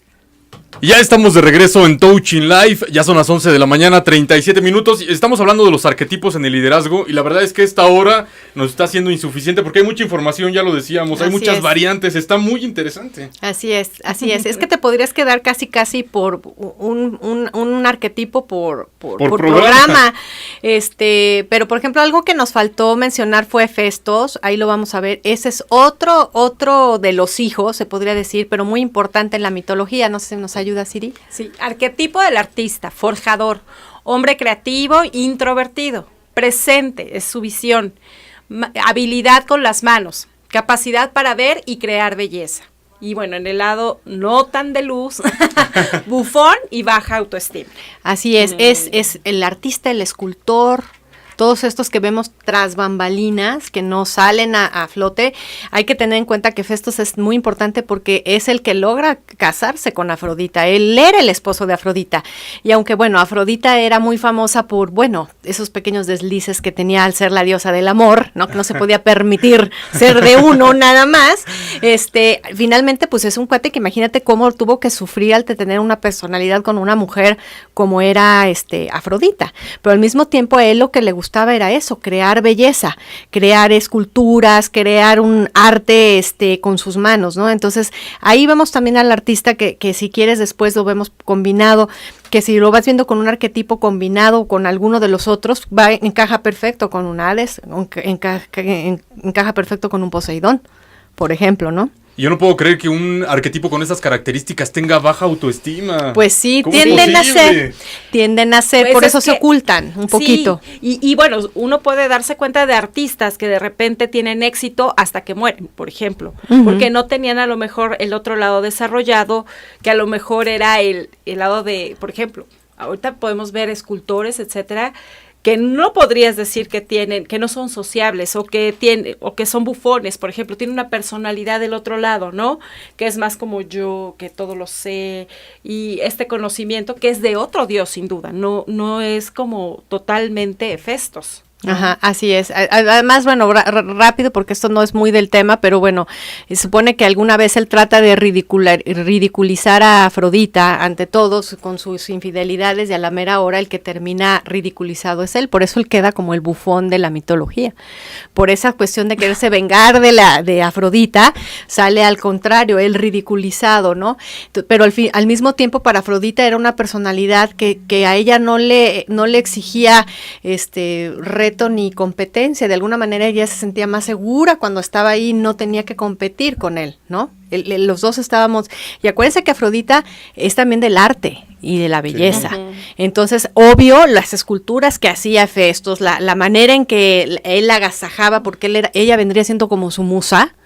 Y ya estamos de regreso en Touching Life, ya son las 11 de la mañana, 37 minutos, y estamos hablando de los arquetipos en el liderazgo, y la verdad es que esta hora nos está siendo insuficiente porque hay mucha información, ya lo decíamos, hay Así muchas es. variantes, está muy interesante. Así es, así es. Es que te podrías quedar casi por un arquetipo por programa. Pero por ejemplo, algo que nos faltó mencionar fue Festos, ahí lo vamos a ver. Ese es otro de los hijos, se podría decir, pero muy importante en la mitología. No sé si nos ayuda, Siri. Sí, arquetipo del artista, forjador, hombre creativo, introvertido, presente, es su visión, habilidad con las manos, capacidad para ver y crear belleza. Y bueno, en el lado no tan de luz, bufón y baja autoestima. Así es el artista, el escultor, todos estos que vemos tras bambalinas, que no salen a flote. Hay que tener en cuenta que Festos es muy importante porque es el que logra casarse con Afrodita. Él era el esposo de Afrodita. Y aunque, bueno, Afrodita era muy famosa por, bueno, esos pequeños deslices que tenía al ser la diosa del amor, ¿no? Que no se podía permitir ser de uno nada más. Finalmente, pues es un cuate que imagínate cómo tuvo que sufrir al tener una personalidad con una mujer como era Afrodita. Pero al mismo tiempo a él lo que le gustaba era eso, crear belleza, crear esculturas, crear un arte con sus manos, ¿no? Entonces, ahí vemos también al artista que si quieres después lo vemos combinado, que si lo vas viendo con un arquetipo combinado con alguno de los otros, encaja perfecto con un Hades, encaja perfecto con un Poseidón, por ejemplo, ¿no? Y yo no puedo creer que un arquetipo con esas características tenga baja autoestima. Pues sí, ¿Cómo es tienden posible? a ser, Pues por es eso se que- ocultan un poquito. Sí, y bueno, uno puede darse cuenta de artistas que de repente tienen éxito hasta que mueren, por ejemplo, porque no tenían a lo mejor el otro lado desarrollado, que a lo mejor era el lado de, por ejemplo, ahorita podemos ver escultores, etcétera, que no podrías decir que tienen, que no son sociables o que tienen, o que son bufones, por ejemplo, tienen una personalidad del otro lado, ¿no? Que es más como yo, que todo lo sé, y este conocimiento que es de otro dios, sin duda, no es como totalmente Hefestos. Ajá, así es. Además, bueno, rápido, porque esto no es muy del tema, pero bueno, se supone que alguna vez él trata de ridiculizar a Afrodita ante todos con sus infidelidades, y a la mera hora el que termina ridiculizado es él. Por eso él queda como el bufón de la mitología. Por esa cuestión de quererse vengar de Afrodita, sale al contrario, él ridiculizado, ¿no? Pero al mismo tiempo para Afrodita era una personalidad que a ella no le exigía reto ni competencia. De alguna manera ella se sentía más segura cuando estaba ahí, no tenía que competir con él, ¿no? Los dos estábamos, y acuérdense que Afrodita es también del arte y de la belleza. Sí. Entonces, obvio, las esculturas que hacía Hefestos, la manera en que él la agasajaba, porque ella vendría siendo como su musa,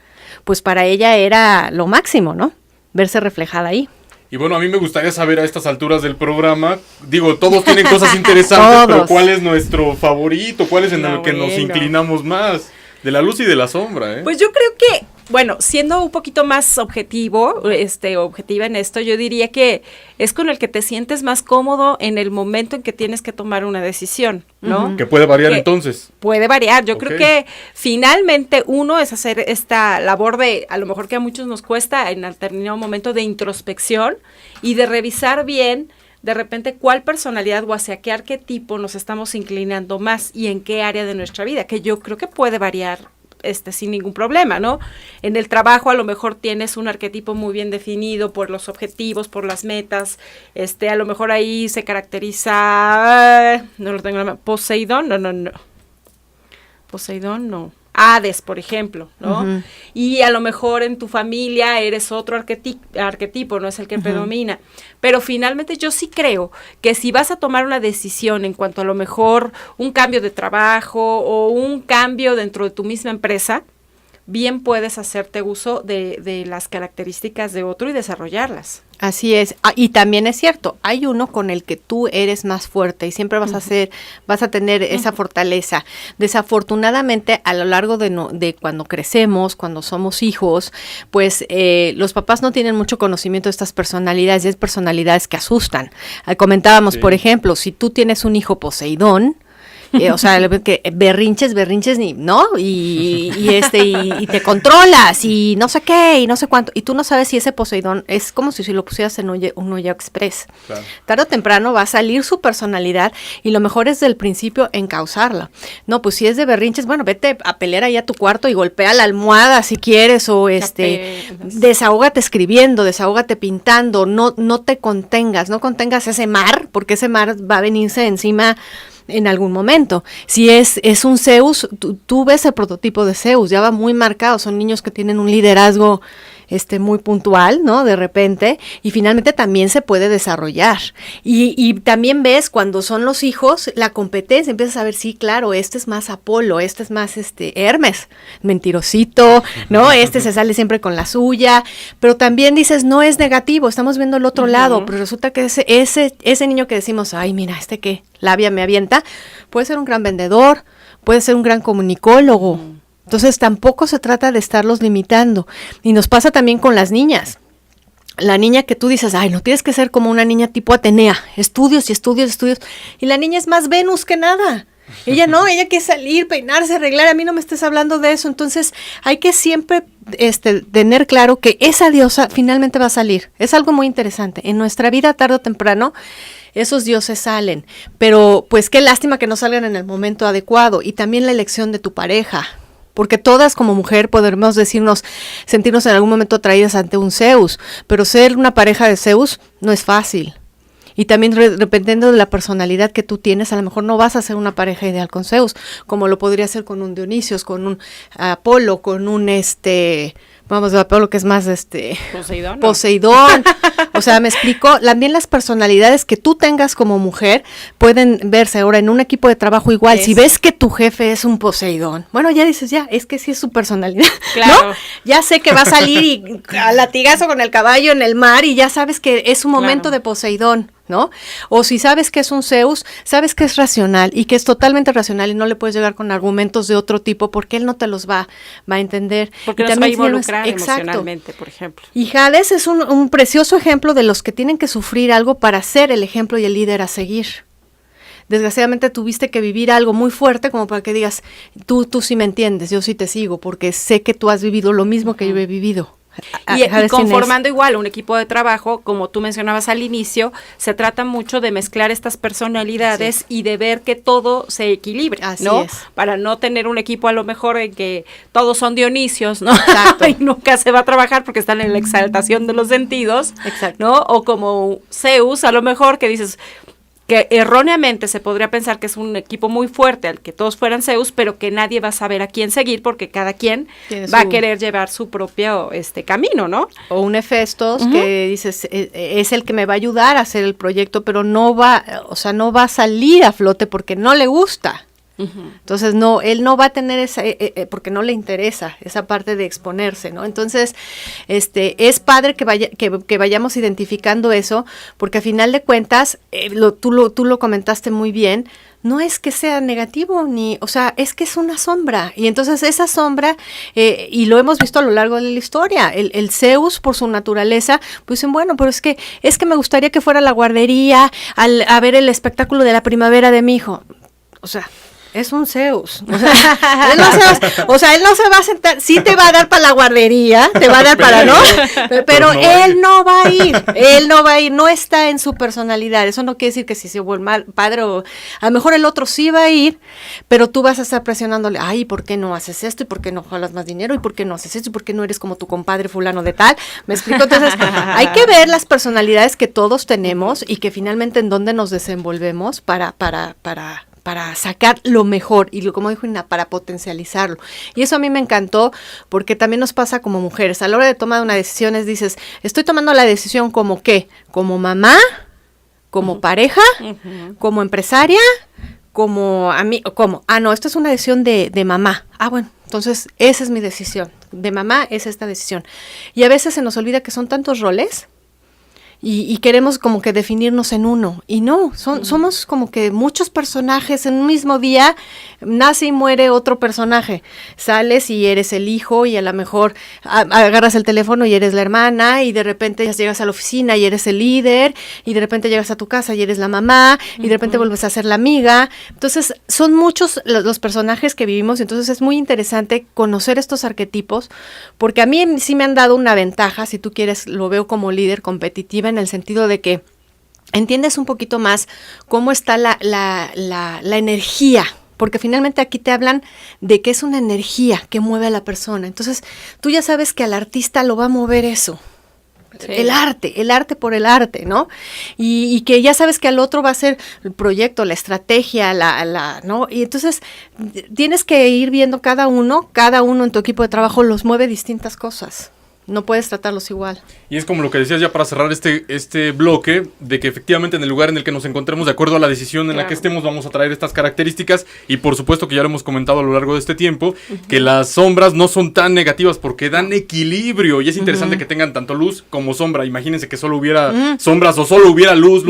pues para ella era lo máximo, ¿no? Verse reflejada ahí. Y bueno, a mí me gustaría saber a estas alturas del programa, digo, todos tienen cosas interesantes, Todos. pero ¿cuál es nuestro favorito? ¿Cuál es en el No, que nos bueno. inclinamos más? De la luz y de la sombra, ¿eh? Pues yo creo que, bueno, siendo un poquito más objetiva en esto, yo diría que es con el que te sientes más cómodo en el momento en que tienes que tomar una decisión, ¿no? Que puede variar que- entonces. Puede variar. Yo Ok. creo que finalmente uno es hacer esta labor de, a lo mejor que a muchos nos cuesta en determinado momento de introspección y de revisar bien de repente cuál personalidad o hacia qué arquetipo nos estamos inclinando más y en qué área de nuestra vida, que yo creo que puede variar sin ningún problema, ¿no? En el trabajo a lo mejor tienes un arquetipo muy bien definido por los objetivos, por las metas, a lo mejor ahí se caracteriza, no lo tengo en la mano, Poseidón, no. Poseidón, no. Hades, por ejemplo, ¿no? Ujú. Y a lo mejor en tu familia eres otro arquetipo, no es el que predomina. Pero finalmente yo sí creo que si vas a tomar una decisión en cuanto a lo mejor un cambio de trabajo o un cambio dentro de tu misma empresa, bien puedes hacerte uso de las características de otro y desarrollarlas. Así es. Y también es cierto, hay uno con el que tú eres más fuerte y siempre vas a tener esa fortaleza. Desafortunadamente, a lo largo de cuando crecemos, cuando somos hijos, pues los papás no tienen mucho conocimiento de estas personalidades, y es personalidades que asustan. Comentábamos, Sí. por ejemplo, si tú tienes un hijo Poseidón, o sea, que berrinches, ¿no? Y te controlas y no sé qué y no sé cuánto. Y tú no sabes si ese Poseidón es como si lo pusieras en un Oye Express. Claro. Tarde o temprano va a salir su personalidad y lo mejor es del principio encauzarla. No, pues si es de berrinches, bueno, vete a pelear ahí a tu cuarto y golpea la almohada si quieres o desahógate escribiendo, desahógate pintando, no te contengas, no contengas ese mar, porque ese mar va a venirse encima en algún momento. Si es un Zeus, tú ves el prototipo de Zeus, ya va muy marcado, son niños que tienen un liderazgo muy puntual, ¿no? De repente, y finalmente también se puede desarrollar. Y también ves cuando son los hijos, la competencia, empiezas a ver, sí, claro, este es más Apolo, este es más Hermes, mentirosito, ¿no? Se sale siempre con la suya, pero también dices, no es negativo, estamos viendo el otro lado, pero resulta que ese niño que decimos, ay, mira, qué labia me avienta, puede ser un gran vendedor, puede ser un gran comunicólogo. Entonces tampoco se trata de estarlos limitando. Y nos pasa también con las niñas. La niña que tú dices, ay, no tienes que ser como una niña tipo Atenea, estudios y estudios, estudios. Y la niña es más Venus que nada. Ella no, ella quiere salir, peinarse, arreglar, a mí no me estés hablando de eso. Entonces hay que siempre tener claro que esa diosa finalmente va a salir. Es algo muy interesante. En nuestra vida, tarde o temprano, esos dioses salen. Pero pues qué lástima que no salgan en el momento adecuado. Y también la elección de tu pareja. Porque todas como mujer podemos sentirnos en algún momento atraídas ante un Zeus, pero ser una pareja de Zeus no es fácil. Y también dependiendo de la personalidad que tú tienes, a lo mejor no vas a ser una pareja ideal con Zeus, como lo podría ser con un Dionisios, con un Apolo, con un vamos a ver lo que es más Poseidón. Poseidón. O sea, me explico, también las personalidades que tú tengas como mujer pueden verse ahora en un equipo de trabajo igual. Si ves que tu jefe es un Poseidón, bueno, ya dices, ya, es que sí es su personalidad, Claro. ¿no? Ya sé que va a salir y a latigazo con el caballo en el mar y ya sabes que es un momento Claro. de Poseidón, ¿no? O si sabes que es un Zeus, sabes que es racional y que es totalmente racional y no le puedes llegar con argumentos de otro tipo porque él no te los va a entender. Porque Y no se va a también tienes- involucrar exacto. emocionalmente, por ejemplo. Y Hades es un precioso ejemplo de los que tienen que sufrir algo para ser el ejemplo y el líder a seguir. Desgraciadamente tuviste que vivir algo muy fuerte como para que digas, tú sí me entiendes, yo sí te sigo, porque sé que tú has vivido lo mismo que yo he vivido. Y Hades tiene conformando igual un equipo de trabajo, como tú mencionabas al inicio, se trata mucho de mezclar estas personalidades y de ver que todo se equilibre, Así ¿no? es. Para no tener un equipo a lo mejor en que todos son Dionisios, ¿no? Exacto. Y nunca se va a trabajar porque están en la exaltación de los sentidos, Exacto. ¿no? O como Zeus, a lo mejor que dices que erróneamente se podría pensar que es un equipo muy fuerte al que todos fueran Zeus, pero que nadie va a saber a quién seguir porque cada quien Tiene va a su- querer llevar su propio camino, ¿no? O un Hefestos que dices, es el que me va a ayudar a hacer el proyecto, pero no va a salir a flote porque no le gusta. Entonces él no va a tener esa, porque no le interesa esa parte de exponerse, ¿no? Entonces, es padre que vayamos identificando eso, porque a final de cuentas, tú lo comentaste muy bien, no es que sea negativo o sea, es que es una sombra. Y entonces esa sombra, y lo hemos visto a lo largo de la historia, el Zeus por su naturaleza, pues dicen, bueno, pero es que me gustaría que fuera a la guardería a ver el espectáculo de la primavera de mi hijo. O sea, es un Zeus. O sea, él no se va a sentar, sí te va a dar para la guardería, te va a dar para, ¿no? Pero él no va a ir, no está en su personalidad. Eso no quiere decir que si se vuelve mal padre o a lo mejor el otro sí va a ir, pero tú vas a estar presionándole, ay, ¿por qué no haces esto? ¿Y por qué no jalas más dinero? ¿Y por qué no haces esto? ¿Y por qué no eres como tu compadre fulano de tal? ¿Me explico? Entonces, hay que ver las personalidades que todos tenemos y que finalmente en dónde nos desenvolvemos para sacar lo mejor y como dijo Ina, para potencializarlo. Y eso a mí me encantó porque también nos pasa como mujeres. A la hora de tomar una decisión dices, estoy tomando la decisión como ¿qué? Como mamá, como pareja, como empresaria, como no, esto es una decisión de mamá. Bueno, entonces esa es mi decisión. De mamá es esta decisión. Y a veces se nos olvida que son tantos roles y queremos como que definirnos en uno, y no, somos como que muchos personajes en un mismo día, nace y muere otro personaje, sales y eres el hijo y a lo mejor agarras el teléfono y eres la hermana y de repente ya llegas a la oficina y eres el líder y de repente llegas a tu casa y eres la mamá y de repente vuelves a ser la amiga. Entonces son muchos los personajes que vivimos, entonces es muy interesante conocer estos arquetipos porque a mí sí me han dado una ventaja, si tú quieres, lo veo como líder competitiva en el sentido de que entiendes un poquito más cómo está la energía, porque finalmente aquí te hablan de que es una energía que mueve a la persona. Entonces, tú ya sabes que al artista lo va a mover eso. Sí. El arte por el arte, ¿no? Y que ya sabes que al otro va a ser el proyecto, la estrategia, ¿no? Y entonces tienes que ir viendo cada uno en tu equipo de trabajo los mueve distintas cosas. No puedes tratarlos igual. Y es como lo que decías ya para cerrar este bloque, de que efectivamente en el lugar en el que nos encontremos, de acuerdo a la decisión en la que estemos, vamos a traer estas características. Y por supuesto que ya lo hemos comentado a lo largo de este tiempo, que las sombras no son tan negativas porque dan equilibrio. Y es interesante que tengan tanto luz como sombra. Imagínense que solo hubiera sombras o solo hubiera luz.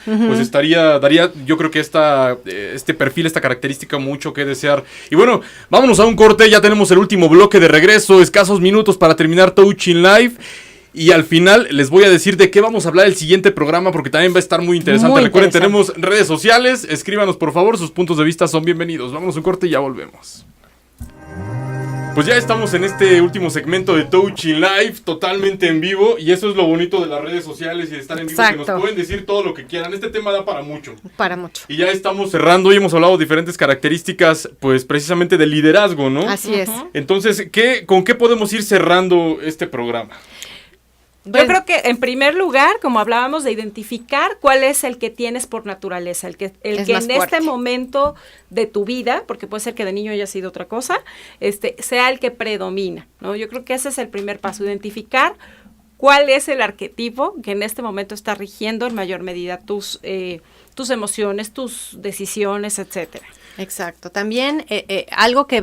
Pues daría yo creo que este perfil, esta característica mucho que desear. Y bueno, vámonos a un corte, ya tenemos el último bloque de regreso, escasos minutos para terminar Touching Live. Y al final les voy a decir de qué vamos a hablar el siguiente programa porque también va a estar muy interesante. Muy Recuerden, interesante. tenemos redes sociales, escríbanos por favor, sus puntos de vista son bienvenidos. Vámonos a un corte y ya volvemos. Pues ya estamos en este último segmento de Touching Live, totalmente en vivo, y eso es lo bonito de las redes sociales y de estar en vivo, que nos pueden decir todo lo que quieran. Este tema da para mucho. Para mucho. Y ya estamos cerrando y hemos hablado de diferentes características, pues precisamente del liderazgo, ¿no? Así es. Entonces, ¿con qué podemos ir cerrando este programa? Yo creo que en primer lugar, como hablábamos, de identificar cuál es el que tienes por naturaleza, el que en este momento de tu vida, porque puede ser que de niño haya sido otra cosa, sea el que predomina, ¿no? Yo creo que ese es el primer paso, identificar cuál es el arquetipo que en este momento está rigiendo en mayor medida tus emociones, tus decisiones, etcétera. Exacto. También algo que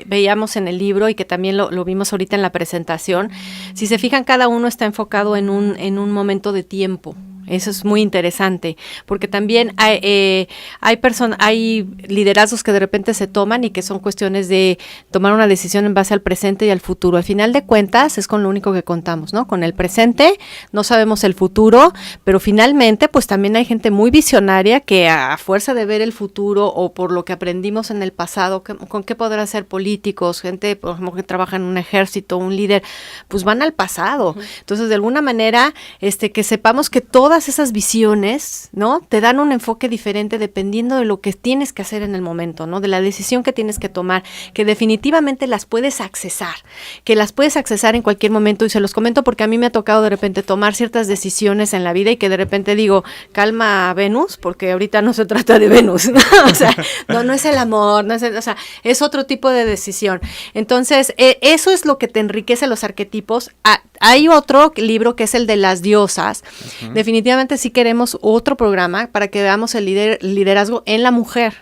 veíamos en el libro y que también lo vimos ahorita en la presentación, si se fijan, cada uno está enfocado en un momento de tiempo. Eso es muy interesante, porque también hay liderazgos que de repente se toman y que son cuestiones de tomar una decisión en base al presente y al futuro. Al final de cuentas es con lo único que contamos, ¿no? Con el presente no sabemos el futuro, pero finalmente pues también hay gente muy visionaria que a fuerza de ver el futuro o por lo que aprendimos en el pasado, con qué podrán ser políticos, gente por ejemplo que trabaja en un ejército, un líder, pues van al pasado. Entonces de alguna manera que sepamos que todas esas visiones, ¿no? Te dan un enfoque diferente dependiendo de lo que tienes que hacer en el momento, ¿no? De la decisión que tienes que tomar, que definitivamente las puedes accesar, en cualquier momento, y se los comento porque a mí me ha tocado de repente tomar ciertas decisiones en la vida y que de repente digo, calma Venus, porque ahorita no se trata de Venus, ¿no? O sea, no es el amor, es otro tipo de decisión. Entonces, eso es lo que te enriquece los arquetipos. Hay otro libro que es el de las diosas. Uh-huh. Definitivamente sí queremos otro programa para que veamos el liderazgo en la mujer.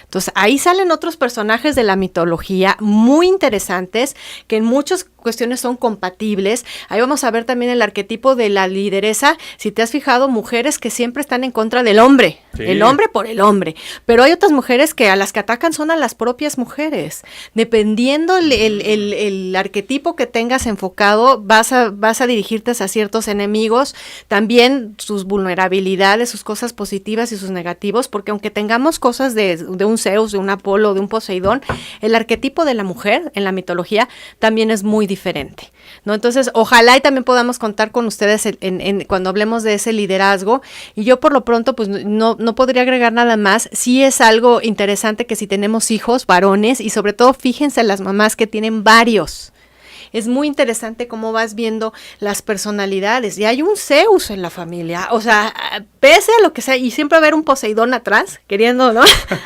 Entonces, ahí salen otros personajes de la mitología muy interesantes que en muchas cuestiones son compatibles. Ahí vamos a ver también el arquetipo de la lideresa. Si te has fijado, mujeres que siempre están en contra del hombre, sí. El hombre por el hombre. Pero hay otras mujeres que a las que atacan son a las propias mujeres. Dependiendo el arquetipo que tengas enfocado, vas a dirigirte a ciertos enemigos, también sus vulnerabilidades, sus cosas positivas y sus negativos, porque aunque tengamos cosas de un Zeus, de un Apolo, de un Poseidón, el arquetipo de la mujer en la mitología también es muy diferente, ¿no? Entonces, ojalá y también podamos contar con ustedes cuando hablemos de ese liderazgo. Y yo por lo pronto, pues no podría agregar nada más. Sí es algo interesante que si tenemos hijos varones, y sobre todo fíjense las mamás que tienen varios. Es muy interesante cómo vas viendo las personalidades. Y hay un Zeus en la familia. O sea, pese a lo que sea, y siempre va a haber un Poseidón atrás, queriendo, ¿no?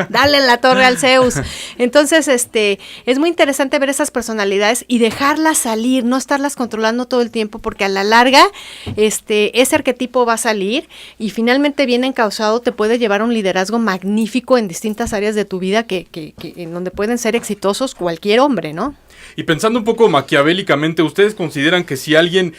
Darle en la torre al Zeus. Entonces, es muy interesante ver esas personalidades y dejarlas salir, no estarlas controlando todo el tiempo, porque a la larga, ese arquetipo va a salir y finalmente bien encauzado te puede llevar a un liderazgo magnífico en distintas áreas de tu vida que en donde pueden ser exitosos cualquier hombre, ¿no? Y pensando un poco maquiavélicamente, ¿ustedes consideran que si alguien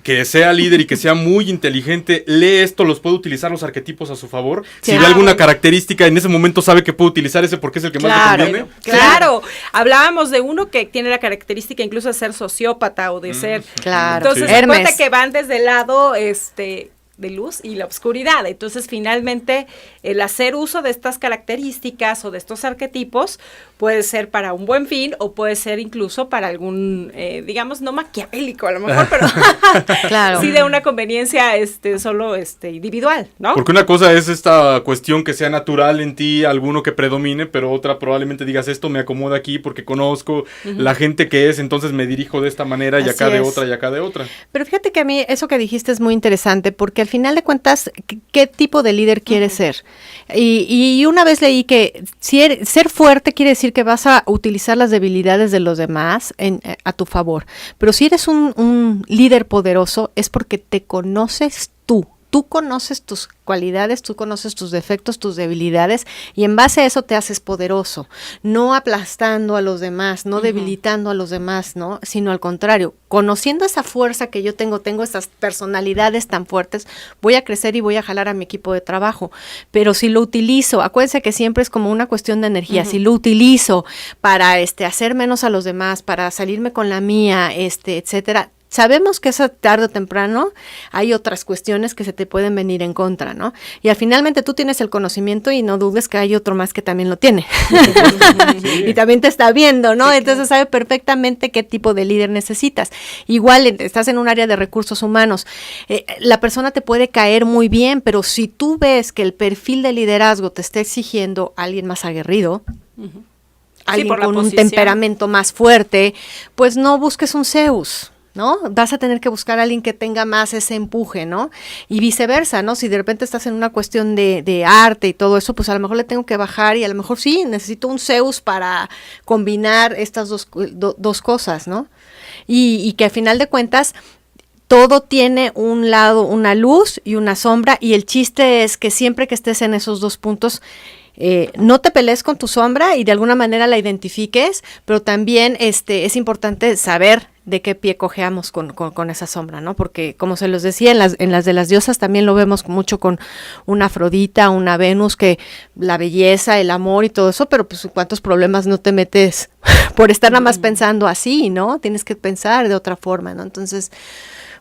que sea líder y que sea muy inteligente lee esto, los puede utilizar los arquetipos a su favor? Sí. Si ve alguna característica, en ese momento sabe que puede utilizar ese porque es el que más le conviene. Claro, hablábamos de uno que tiene la característica incluso de ser sociópata o de ser... Claro. Entonces, se cuenta que van desde el lado, de luz y la oscuridad. Entonces, finalmente, el hacer uso de estas características o de estos arquetipos puede ser para un buen fin o puede ser incluso para algún, digamos, no maquiavélico a lo mejor, pero claro. Sí de una conveniencia solo individual, ¿no? Porque una cosa es esta cuestión que sea natural en ti, alguno que predomine, pero otra probablemente digas, esto me acomoda aquí porque conozco la gente que es, entonces me dirijo de esta manera y acá de otra y acá de otra. Pero fíjate que a mí eso que dijiste es muy interesante porque al final de cuentas, ¿qué tipo de líder quieres ser? Y una vez leí que ser fuerte quiere decir que vas a utilizar las debilidades de los demás a tu favor. Pero si eres un líder poderoso es porque te conoces tú. Tú conoces tus cualidades, tú conoces tus defectos, tus debilidades, y en base a eso te haces poderoso, no aplastando a los demás, no debilitando a los demás, ¿no? Sino al contrario, conociendo esa fuerza que yo tengo esas personalidades tan fuertes, voy a crecer y voy a jalar a mi equipo de trabajo. Pero si lo utilizo, acuérdense que siempre es como una cuestión de energía, si lo utilizo para hacer menos a los demás, para salirme con la mía, etcétera, sabemos que eso tarde o temprano hay otras cuestiones que se te pueden venir en contra, ¿no? Y finalmente tú tienes el conocimiento y no dudes que hay otro más que también lo tiene. Sí. Y también te está viendo, ¿no? Sí, entonces sabe perfectamente qué tipo de líder necesitas. Igual estás en un área de recursos humanos. La persona te puede caer muy bien, pero si tú ves que el perfil de liderazgo te está exigiendo a alguien más aguerrido, alguien con un temperamento más fuerte, pues no busques un Zeus. ¿no? Vas a tener que buscar a alguien que tenga más ese empuje, ¿no? Y viceversa, ¿no? Si de repente estás en una cuestión de arte y todo eso, pues a lo mejor le tengo que bajar y a lo mejor sí, necesito un Zeus para combinar estas dos cosas, ¿no? Y que al final de cuentas todo tiene un lado, una luz y una sombra, y el chiste es que siempre que estés en esos dos puntos, no te pelees con tu sombra y de alguna manera la identifiques, pero también es importante saber de qué pie cojeamos con esa sombra, ¿no? Porque, como se los decía, en las de las diosas también lo vemos mucho con una Afrodita, una Venus, que la belleza, el amor y todo eso, pero pues cuántos problemas no te metes por estar nada más pensando así, ¿no? Tienes que pensar de otra forma, ¿no? Entonces,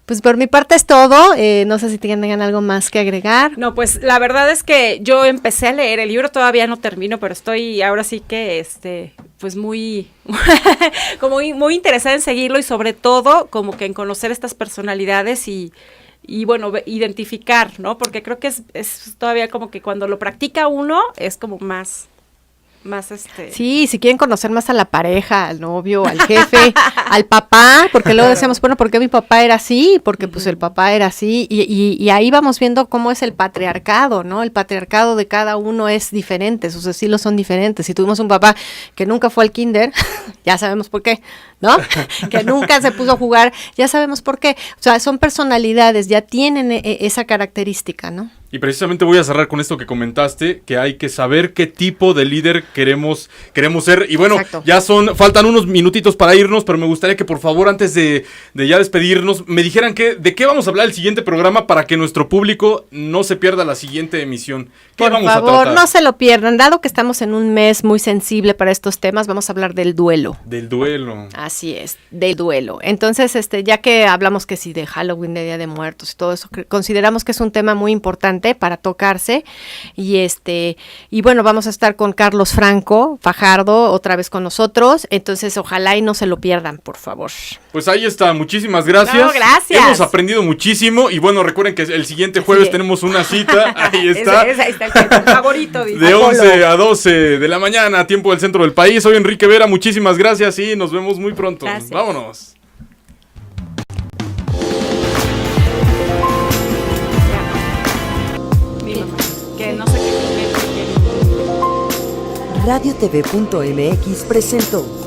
pues por mi parte es todo. No sé si tengan algo más que agregar. No, pues la verdad es que yo empecé a leer el libro, todavía no termino, pero estoy ahora sí que pues muy como muy interesada en seguirlo, y sobre todo como que en conocer estas personalidades y bueno, identificar, ¿no? Porque creo que es todavía como que cuando lo practica uno es como más Sí, si quieren conocer más a la pareja, al novio, al jefe, al papá, porque luego decíamos, bueno, ¿por qué mi papá era así? Porque pues el papá era así, y ahí vamos viendo cómo es el patriarcado, ¿no? El patriarcado de cada uno es diferente, sus estilos son diferentes. Si tuvimos un papá que nunca fue al kinder, ya sabemos por qué, ¿no? Que nunca se puso a jugar, ya sabemos por qué. O sea, son personalidades, ya tienen esa característica, ¿no? Y precisamente voy a cerrar con esto que comentaste, que hay que saber qué tipo de líder queremos ser. Y bueno, Exacto. Faltan unos minutitos para irnos, pero me gustaría que por favor, antes de ya despedirnos, me dijeran de qué vamos a hablar el siguiente programa para que nuestro público no se pierda la siguiente emisión. ¿Qué Por vamos a favor, tratar? no se lo pierdan. Dado que estamos en un mes muy sensible para estos temas, vamos a hablar del duelo. Del duelo. Así es, del duelo. Entonces, ya que hablamos que sí de Halloween, de Día de Muertos y todo eso, consideramos que es un tema muy importante para tocarse, y bueno, vamos a estar con Carlos Franco Fajardo otra vez con nosotros, entonces ojalá y no se lo pierdan, por favor. Pues ahí está, muchísimas gracias. No, gracias. Hemos aprendido muchísimo, y bueno, recuerden que el siguiente jueves tenemos una cita, ahí está. Ahí está el favorito. De 11 a 12 de la mañana, tiempo del centro del país. Soy Enrique Vera, muchísimas gracias y nos vemos muy pronto. Gracias. Vámonos. Que no sé qué. RadioTV.mx presentó